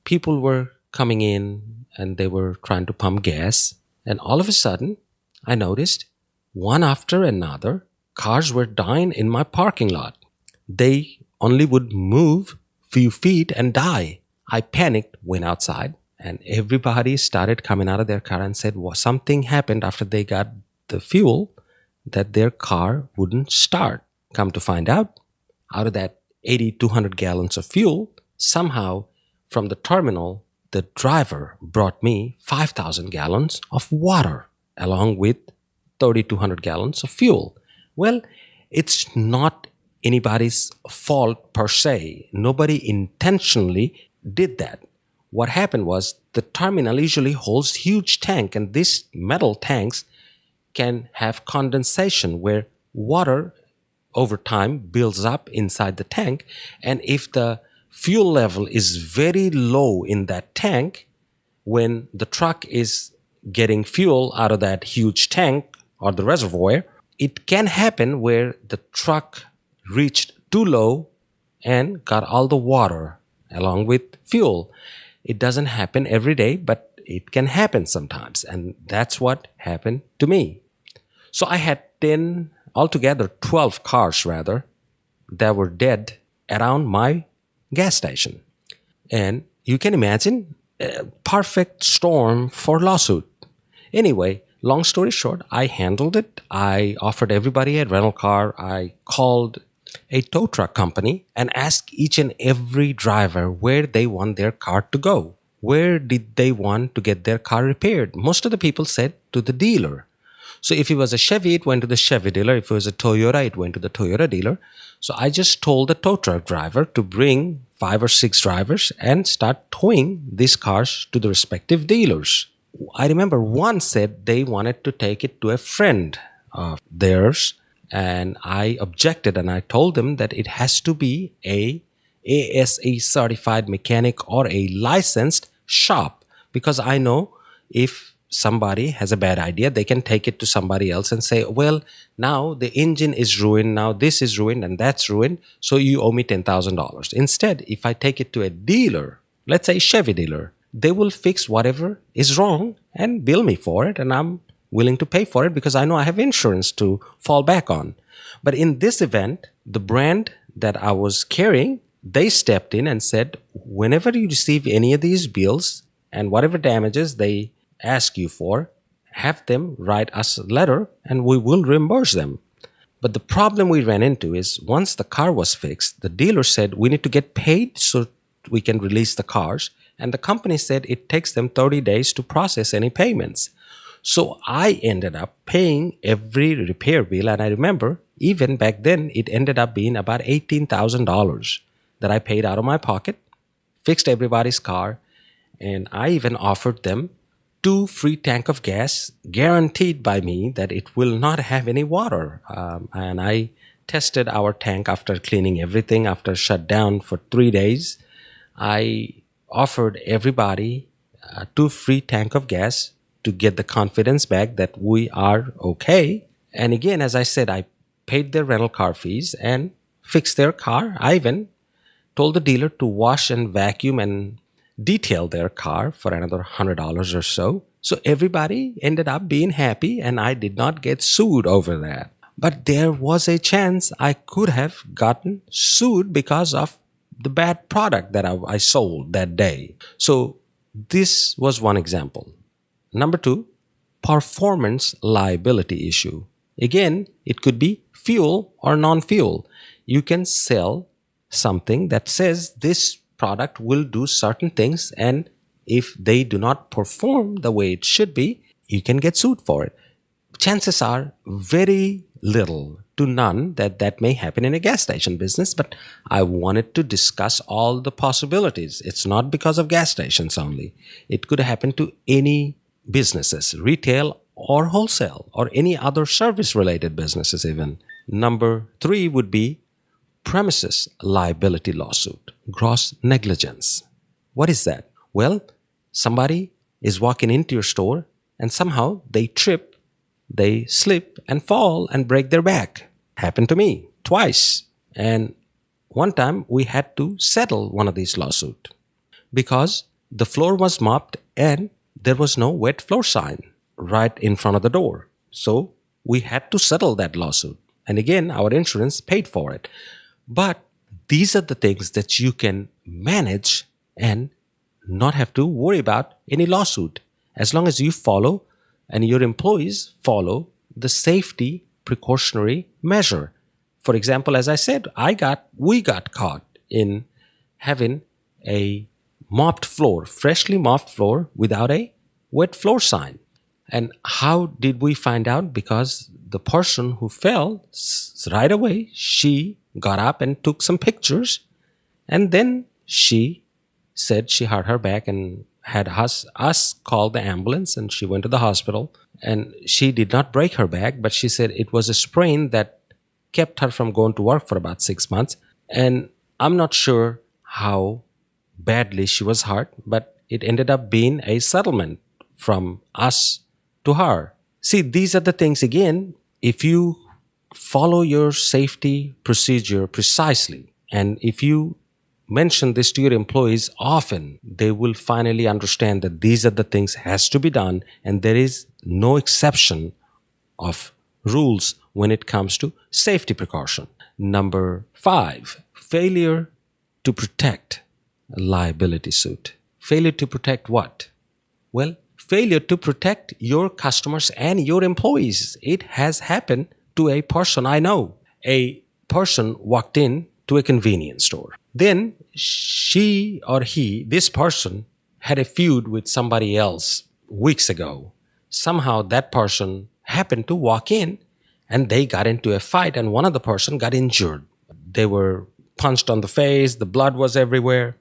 A: people were coming in and they were trying to pump gas. And all of a sudden, I noticed one after another, cars were dying in my parking lot. They only would move few feet and die. I panicked, went outside, and everybody started coming out of their car and said, something happened after they got the fuel that their car wouldn't start. Come to find out of that 200 gallons of fuel, somehow from the terminal, the driver brought me 5,000 gallons of water along with 3,200 gallons of fuel. Well, it's not anybody's fault per se. Nobody intentionally did that. What happened was the terminal usually holds huge tank, and these metal tanks can have condensation where water over time builds up inside the tank. And if the fuel level is very low in that tank, when the truck is getting fuel out of that huge tank or the reservoir, it can happen where the truck reached too low and got all the water along with fuel. It doesn't happen every day, but it can happen sometimes. And that's what happened to me. So I had 12 cars rather, that were dead around my gas station. And you can imagine a perfect storm for lawsuit. Anyway, long story short, I handled it. I offered everybody a rental car. I called a tow truck company and asked each and every driver where they want their car to go. Where did they want to get their car repaired? Most of the people said to the dealer. So if it was a Chevy, it went to the Chevy dealer. If it was a Toyota, it went to the Toyota dealer. So I just told the tow truck driver to bring 5 or 6 drivers and start towing these cars to the respective dealers. I remember one said they wanted to take it to a friend of theirs, and I objected, and I told them that it has to be a ASE certified mechanic or a licensed shop, because I know if somebody has a bad idea, they can take it to somebody else and say, well, now the engine is ruined, now this is ruined and that's ruined, so you owe me $10,000. Instead, if I take it to a dealer, let's say Chevy dealer, they will fix whatever is wrong and bill me for it, and I'm willing to pay for it because I know I have insurance to fall back on. But in this event, the brand that I was carrying, they stepped in and said, whenever you receive any of these bills and whatever damages they ask you for, have them write us a letter and we will reimburse them. But the problem we ran into is once the car was fixed, the dealer said we need to get paid so we can release the cars. And the company said it takes them 30 days to process any payments. So I ended up paying every repair bill. And I remember even back then, it ended up being about $18,000 that I paid out of my pocket, fixed everybody's car. And I even offered them 2 free tank of gas, guaranteed by me that it will not have any water. And I tested our tank after cleaning everything, after shut down for 3 days. I offered everybody 2 free tank of gas to get the confidence back that we are okay. And again, as I said, I paid their rental car fees and fixed their car. I even told the dealer to wash and vacuum and detail their car for another $100 or so. So everybody ended up being happy and I did not get sued over that. But there was a chance I could have gotten sued because of the bad product that I sold that day. So this was one example. Number 2, performance liability issue. Again, it could be fuel or non-fuel. You can sell something that says this product will do certain things, and if they do not perform the way it should be, you can get sued for it. Chances are very little to none that may happen in a gas station business, but I wanted to discuss all the possibilities. It's not because of gas stations only. It could happen to any businesses, retail or wholesale, or any other service-related businesses even. Number 3 would be premises liability lawsuit, gross negligence. What is that? Well, somebody is walking into your store and somehow they trip, they slip and fall and break their back. Happened to me twice. And one time we had to settle one of these lawsuits because the floor was mopped and there was no wet floor sign right in front of the door. So we had to settle that lawsuit. And again, our insurance paid for it. But these are the things that you can manage and not have to worry about any lawsuit as long as you follow and your employees follow the safety precautionary measure. For example, as I said, we got caught in having a freshly mopped floor without a wet floor sign. And how did we find out? Because the person who fell, right away, she got up and took some pictures. And then she said she hurt her back and had us call the ambulance, and she went to the hospital. And she did not break her back, but she said it was a sprain that kept her from going to work for about 6 months. And I'm not sure how badly she was hurt, but it ended up being a settlement from us to her. See, these are the things, again, if you follow your safety procedure precisely, and if you mention this to your employees often, they will finally understand that these are the things has to be done, and there is no exception of rules when it comes to safety precaution. Number 5, failure to protect a liability suit. Failure to protect what? Well, failure to protect your customers and your employees. It has happened to a person I know. A person walked in to a convenience store. Then this person had a feud with somebody else weeks ago. Somehow that person happened to walk in and they got into a fight, and one of the person got injured. They were punched on the face, the blood was everywhere.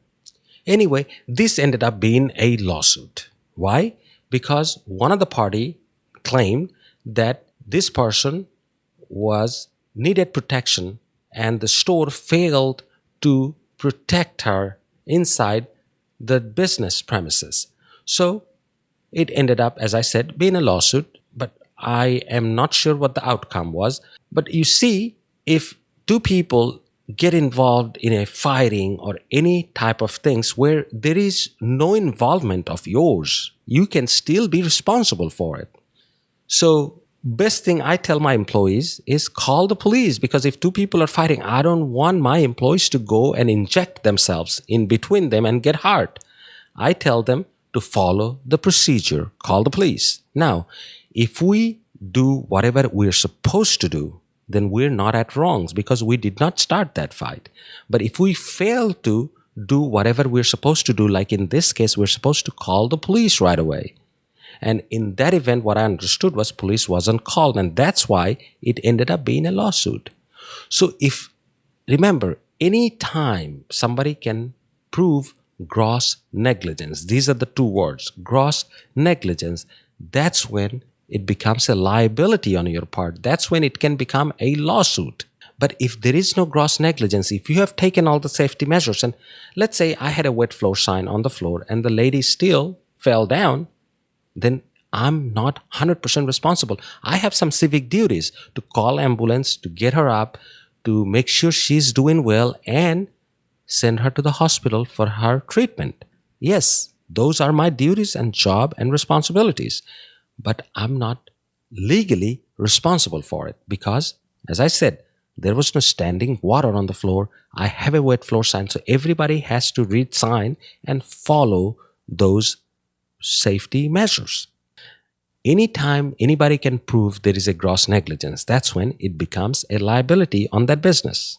A: Anyway, this ended up being a lawsuit. Why? Because one of the party claimed that this person needed protection and the store failed to protect her inside the business premises. So it ended up, as I said, being a lawsuit, but I am not sure what the outcome was. But you see, if two people get involved in a fighting or any type of things where there is no involvement of yours, you can still be responsible for it. So best thing I tell my employees is call the police, because if two people are fighting, I don't want my employees to go and inject themselves in between them and get hurt. I tell them to follow the procedure, call the police. Now, if we do whatever we're supposed to do, then we're not at wrongs because we did not start that fight. But if we fail to do whatever we're supposed to do, like in this case, we're supposed to call the police right away. And in that event, what I understood was police wasn't called, and that's why it ended up being a lawsuit. So remember, any time somebody can prove gross negligence, these are the two words, gross negligence, that's when it becomes a liability on your part. That's when it can become a lawsuit. But if there is no gross negligence, if you have taken all the safety measures, and let's say I had a wet floor sign on the floor and the lady still fell down, then I'm not 100% responsible. I have some civic duties to call ambulance, to get her up, to make sure she's doing well, and send her to the hospital for her treatment. Yes, those are my duties and job and responsibilities. But I'm not legally responsible for it because, as I said, there was no standing water on the floor. I have a wet floor sign, so everybody has to read sign and follow those safety measures. Anytime anybody can prove there is a gross negligence, that's when it becomes a liability on that business.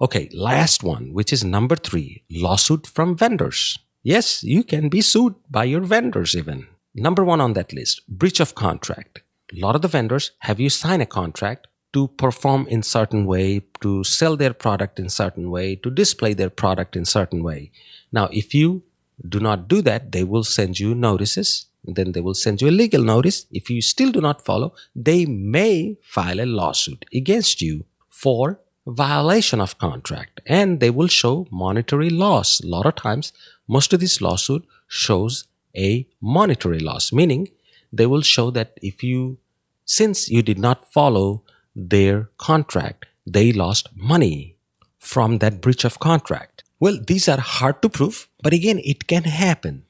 A: Okay, last one, which is number 3, lawsuit from vendors. Yes, you can be sued by your vendors even. Number 1 on that list, breach of contract. A lot of the vendors have you sign a contract to perform in certain way, to sell their product in certain way, to display their product in certain way. Now, if you do not do that, they will send you notices. Then they will send you a legal notice. If you still do not follow, they may file a lawsuit against you for violation of contract, and they will show monetary loss. A lot of times, most of this lawsuit shows a monetary loss, meaning they will show that since you did not follow their contract, they lost money from that breach of contract. Well, these are hard to prove, but again, it can happen.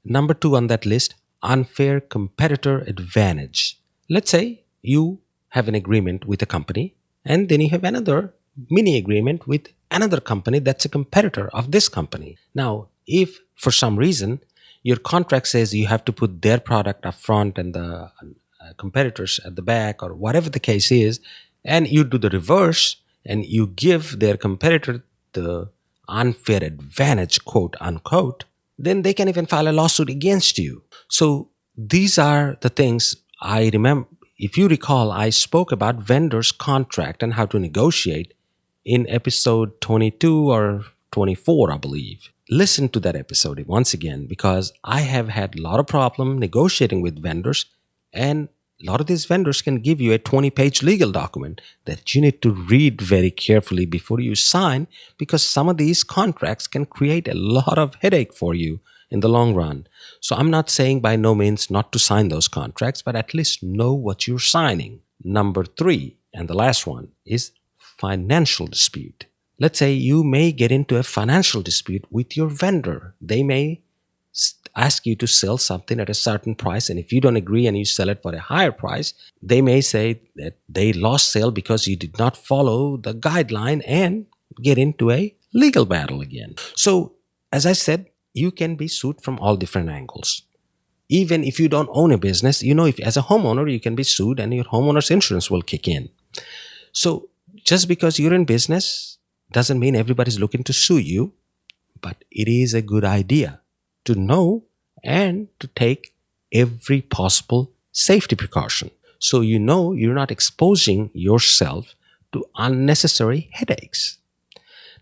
A: Number 2 on that list, unfair competitor advantage. Let's say you have an agreement with a company, and then you have another mini agreement with another company that's a competitor of this company. Now, if for some reason your contract says you have to put their product up front and the competitors at the back, or whatever the case is, and you do the reverse, and you give their competitor the unfair advantage, quote unquote, then they can even file a lawsuit against you. So these are the things I remember. If you recall, I spoke about vendors' contract and how to negotiate in episode 22 or 24, I believe. Listen to that episode once again, because I have had a lot of problem negotiating with vendors, and a lot of these vendors can give you a 20-page legal document that you need to read very carefully before you sign, because some of these contracts can create a lot of headache for you in the long run. So I'm not saying by no means not to sign those contracts, but at least know what you're signing. Number 3, and the last one, is financial dispute. Let's say you may get into a financial dispute with your vendor. They may ask you to sell something at a certain price, and if you don't agree and you sell it for a higher price, they may say that they lost sale because you did not follow the guideline and get into a legal battle again. So, as I said, you can be sued from all different angles. Even if you don't own a business, if as a homeowner, you can be sued and your homeowner's insurance will kick in. So, just because you're in business doesn't mean everybody's looking to sue you, but it is a good idea to know and to take every possible safety precaution, so you're not exposing yourself to unnecessary headaches.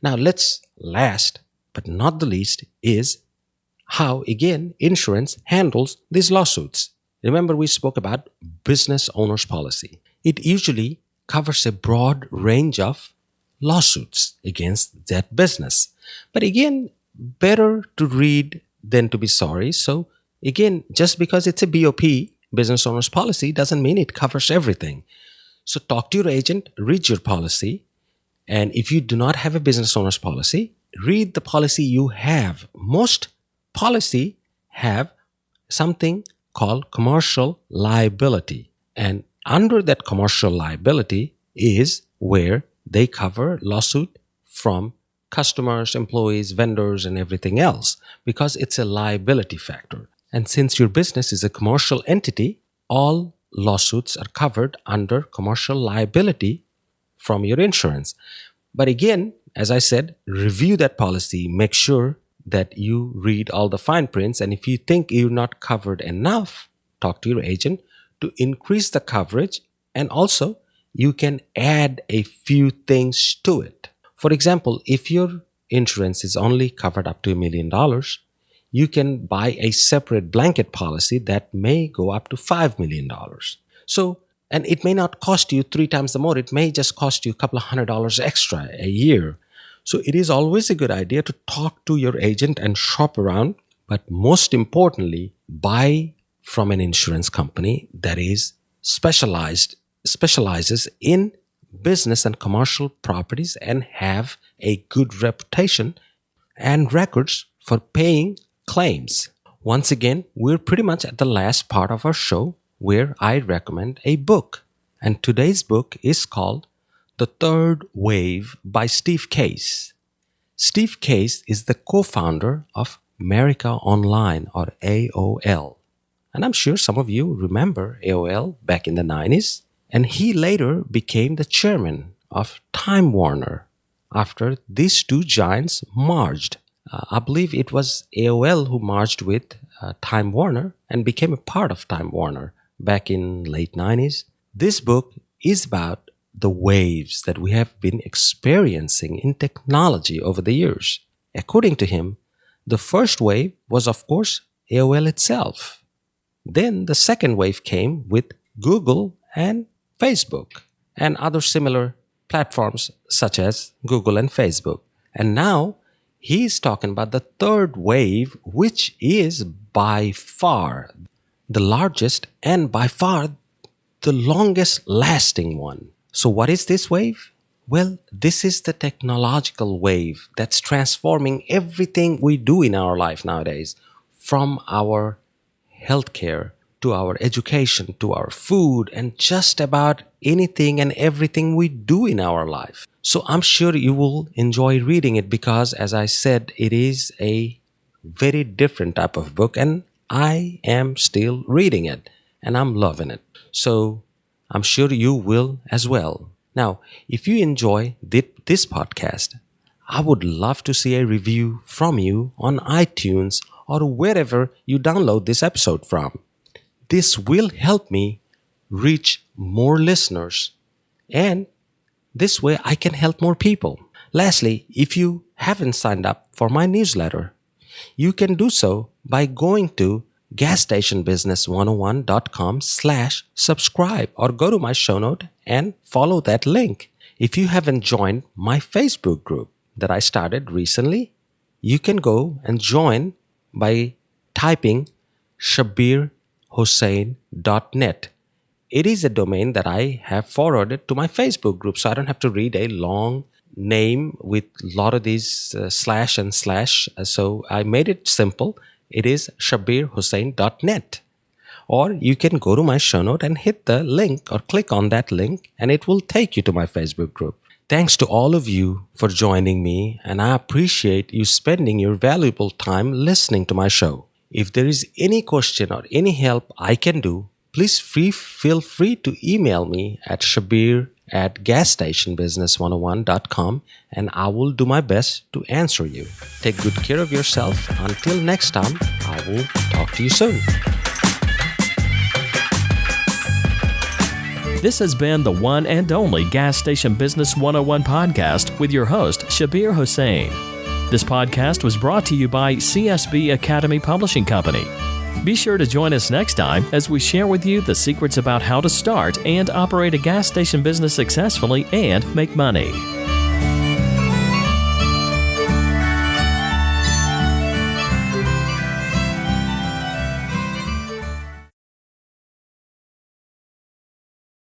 A: Now, last but not the least is how, again, insurance handles these lawsuits. Remember, we spoke about business owner's policy. It usually covers a broad range of lawsuits against that business. But again, better to read than to be sorry. So again, just because it's a BOP, business owner's policy, doesn't mean it covers everything. So talk to your agent, read your policy, and if you do not have a business owner's policy, read the policy you have. Most policy have something called commercial liability, and under that commercial liability is where they cover lawsuit from customers, employees, vendors, and everything else, because it's a liability factor. And since your business is a commercial entity, all lawsuits are covered under commercial liability from your insurance. But again, as I said, review that policy, make sure that you read all the fine prints, and if you think you're not covered enough, talk to your agent to increase the coverage, and also you can add a few things to it. For example, if your insurance is only covered up to $1 million, you can buy a separate blanket policy that may go up to $5 million. So, and it may not cost you 3 times the more. It may just cost you a couple of $100 extra a year. So it is always a good idea to talk to your agent and shop around, but most importantly, buy from an insurance company that is specializes in business and commercial properties and have a good reputation and records for paying claims. Once again, we're pretty much at the last part of our show where I recommend a book. And today's book is called The Third Wave by Steve Case. Steve Case is the co-founder of America Online, or AOL. And I'm sure some of you remember AOL back in the 90s. And he later became the chairman of Time Warner after these two giants merged. I believe it was AOL who merged with Time Warner and became a part of Time Warner back in late 90s. This book is about the waves that we have been experiencing in technology over the years. According to him, the first wave was, of course, AOL itself. Then the second wave came with Google and Facebook and other similar platforms such as Google and Facebook. And now he's talking about the third wave, which is by far the largest and by far the longest lasting one. So what is this wave? Well, this is the technological wave that's transforming everything we do in our life nowadays, from our healthcare to our education, to our food, and just about anything and everything we do in our life. So I'm sure you will enjoy reading it because, as I said, it is a very different type of book, and I am still reading it and I'm loving it. So I'm sure you will as well. Now, if you enjoy this podcast, I would love to see a review from you on iTunes or wherever you download this episode from. This will help me reach more listeners, and this way I can help more people. Lastly, if you haven't signed up for my newsletter, you can do so by going to gasstationbusiness101.com/subscribe or go to my show note and follow that link. If you haven't joined my Facebook group that I started recently, you can go and join by typing shabirhossain.net. It is a domain that I have forwarded to my Facebook group, so I don't have to read a long name with a lot of these slash and slash. So I made it simple. It is shabirhossain.net. Or you can go to my show note and hit the link or click on that link and it will take you to my Facebook group. Thanks to all of you for joining me, and I appreciate you spending your valuable time listening to my show. If there is any question or any help I can do, please feel free to email me at shabir@gasstationbusiness101.com and I will do my best to answer you. Take good care of yourself. Until next time, I will talk to you soon.
B: This has been the one and only Gas Station Business 101 podcast with your host, Shabir Hossain. This podcast was brought to you by CSB Academy Publishing Company. Be sure to join us next time as we share with you the secrets about how to start and operate a gas station business successfully and make money.